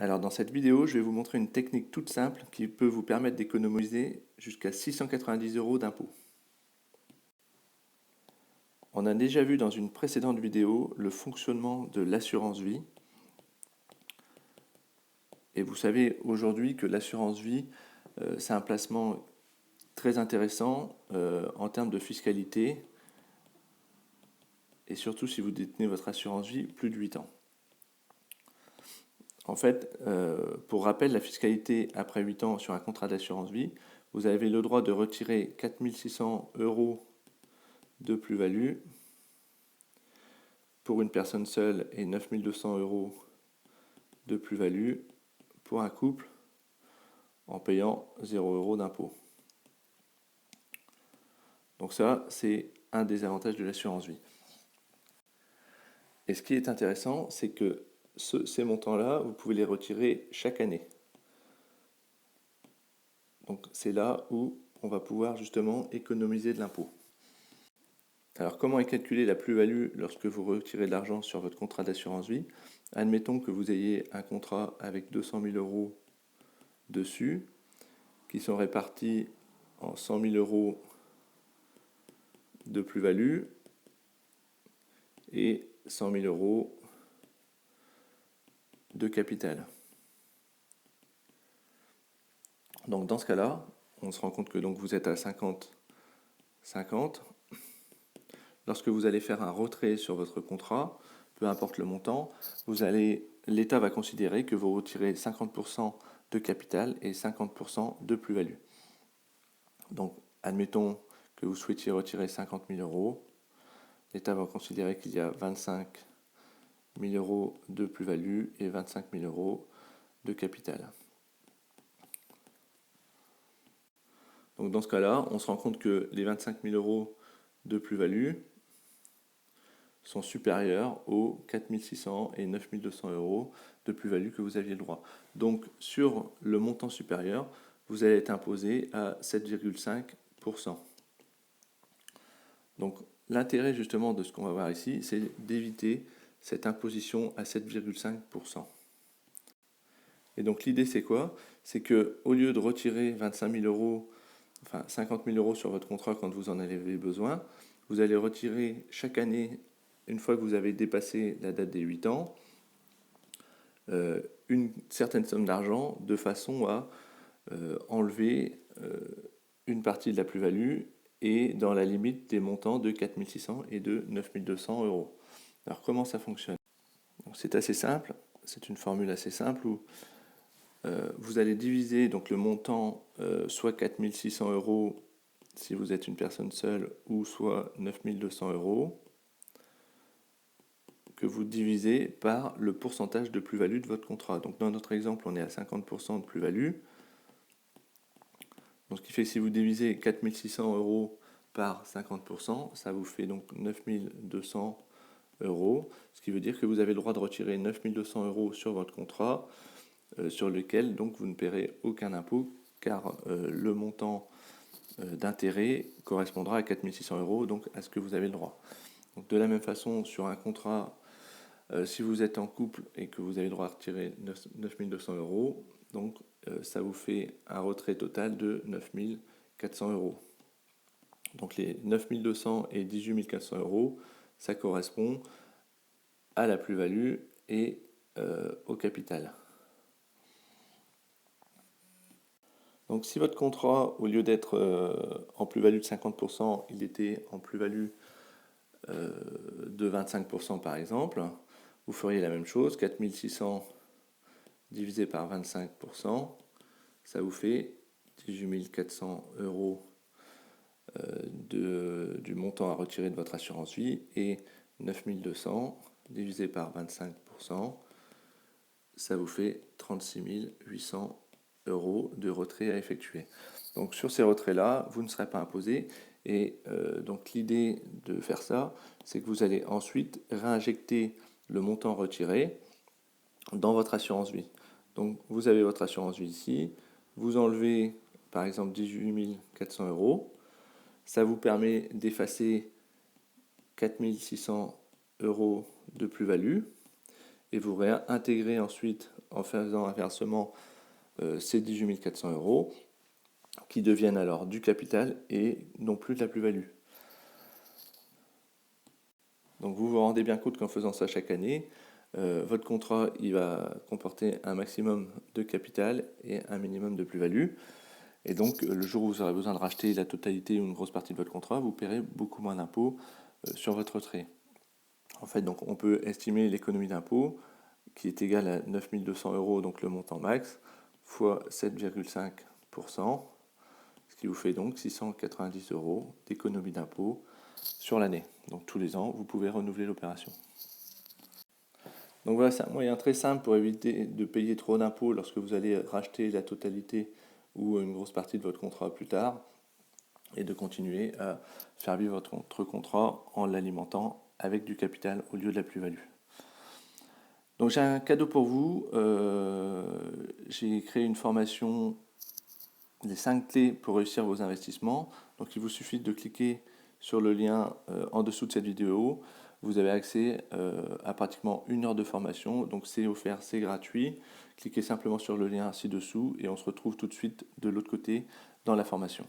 Alors dans cette vidéo, je vais vous montrer une technique toute simple qui peut vous permettre d'économiser jusqu'à 690 € d'impôts. On a déjà vu dans une précédente vidéo le fonctionnement de l'assurance vie. Et vous savez aujourd'hui que l'assurance vie, c'est un placement très intéressant en termes de fiscalité. Et surtout si vous détenez votre assurance vie plus de 8 ans. En fait, pour rappel, la fiscalité après 8 ans sur un contrat d'assurance vie, vous avez le droit de retirer 4 600 € de plus-value pour une personne seule et 9 200 € de plus-value pour un couple en payant 0 € d'impôt. Donc ça, c'est un des avantages de l'assurance vie. Et ce qui est intéressant, c'est que ces montants-là, vous pouvez les retirer chaque année. Donc c'est là où on va pouvoir justement économiser de l'impôt. Alors comment est calculée la plus-value lorsque vous retirez de l'argent sur votre contrat d'assurance vie? Admettons que vous ayez un contrat avec 200 000 € dessus, qui sont répartis en 100 000 € de plus-value et 100 000 € de capital. Donc dans ce cas-là, on se rend compte que donc vous êtes à 50-50. Lorsque vous allez faire un retrait sur votre contrat, peu importe le montant, l'État va considérer que vous retirez 50% de capital et 50% de plus-value. Donc, admettons que vous souhaitiez retirer 50 000 €, l'État va considérer qu'il y a 25 000 € de plus-value et 25 000 € de capital. Donc dans ce cas-là, on se rend compte que les 25 000 € de plus-value sont supérieurs aux 4 600 et 9 200 € de plus-value que vous aviez le droit. Donc sur le montant supérieur, vous allez être imposé à 7,5%. Donc l'intérêt justement de ce qu'on va voir ici, c'est d'éviter cette imposition à 7,5%. Et donc l'idée c'est quoi? C'est qu'au lieu de retirer 25 000 €, enfin 50 000 € sur votre contrat quand vous en avez besoin, vous allez retirer chaque année, une fois que vous avez dépassé la date des 8 ans, une certaine somme d'argent de façon à enlever une partie de la plus-value et dans la limite des montants de 4 600 et de 9 200 €. Alors comment ça fonctionne? C'est assez simple, c'est une formule assez simple où vous allez diviser donc le montant soit 4 600 € si vous êtes une personne seule ou soit 9 200 € que vous divisez par le pourcentage de plus-value de votre contrat. Donc dans notre exemple, on est à 50% de plus-value. Donc ce qui fait que si vous divisez 4 600 € par 50%, ça vous fait donc 9 200 €, ce qui veut dire que vous avez le droit de retirer 9 200 € sur votre contrat, sur lequel donc vous ne paierez aucun impôt, car le montant d'intérêt correspondra à 4 600 €, donc à ce que vous avez le droit. Donc de la même façon, sur un contrat, si vous êtes en couple et que vous avez le droit de retirer 9 200 €, donc ça vous fait un retrait total de 9 400 €. Donc les 9 200 et 18 400 €, ça correspond à la plus-value et au capital. Donc si votre contrat, au lieu d'être en plus-value de 50%, il était en plus-value de 25% par exemple, vous feriez la même chose, 4 600 divisé par 25%, ça vous fait 18 400 € du montant à retirer de votre assurance vie, et 9 200 divisé par 25%, ça vous fait 36 800 € de retrait à effectuer. Donc sur ces retraits-là, vous ne serez pas imposé, et donc l'idée de faire ça, c'est que vous allez ensuite réinjecter le montant retiré dans votre assurance vie. Donc vous avez votre assurance vie ici, vous enlevez par exemple 18 400 €, ça vous permet d'effacer 4 600 € de plus-value, et vous réintégrez ensuite en faisant un versement ces 18 400 euros qui deviennent alors du capital et non plus de la plus-value. Donc vous vous rendez bien compte qu'en faisant ça chaque année, votre contrat il va comporter un maximum de capital et un minimum de plus-value. Et donc le jour où vous aurez besoin de racheter la totalité ou une grosse partie de votre contrat, vous paierez beaucoup moins d'impôts sur votre retrait. En fait, donc on peut estimer l'économie d'impôt qui est égale à 9 200 euros, donc le montant max, fois 7,5%, ce qui vous fait donc 690 euros d'économie d'impôt sur l'année. Donc tous les ans, vous pouvez renouveler l'opération. Donc voilà, c'est un moyen très simple pour éviter de payer trop d'impôts lorsque vous allez racheter la totalité ou une grosse partie de votre contrat plus tard, et de continuer à faire vivre votre contrat en l'alimentant avec du capital au lieu de la plus-value. Donc j'ai un cadeau pour vous. J'ai créé une formation des 5 clés pour réussir vos investissements. Donc il vous suffit de cliquer sur le lien en dessous de cette vidéo. Vous avez accès à pratiquement 1 heure de formation. Donc c'est offert, c'est gratuit. Cliquez simplement sur le lien ci-dessous et on se retrouve tout de suite de l'autre côté dans la formation.